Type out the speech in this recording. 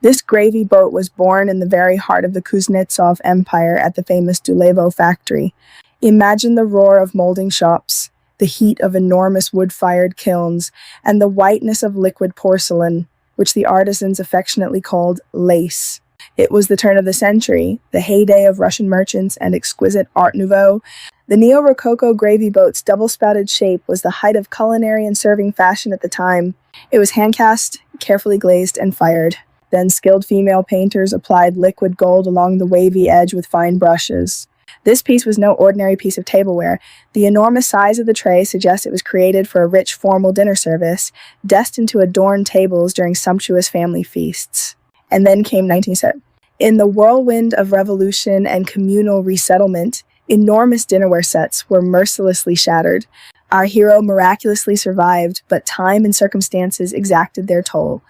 This gravy boat was born in the very heart of the Kuznetsov Empire at the famous Dulevo factory. Imagine the roar of molding shops, the heat of enormous wood-fired kilns, and the whiteness of liquid porcelain, which the artisans affectionately called lace. It was the turn of the century, the heyday of Russian merchants and exquisite Art Nouveau. The Neo-Rococo gravy boat's double-spouted shape was the height of culinary and serving fashion at the time. It was hand-cast, carefully glazed, and fired. Then skilled female painters applied liquid gold along the wavy edge with fine brushes. This piece was no ordinary piece of tableware. The enormous size of the tray suggests it was created for a rich, formal dinner service, destined to adorn tables during sumptuous family feasts. And then came 1917. In the whirlwind of revolution and communal resettlement, enormous dinnerware sets were mercilessly shattered. Our hero miraculously survived, but time and circumstances exacted their toll.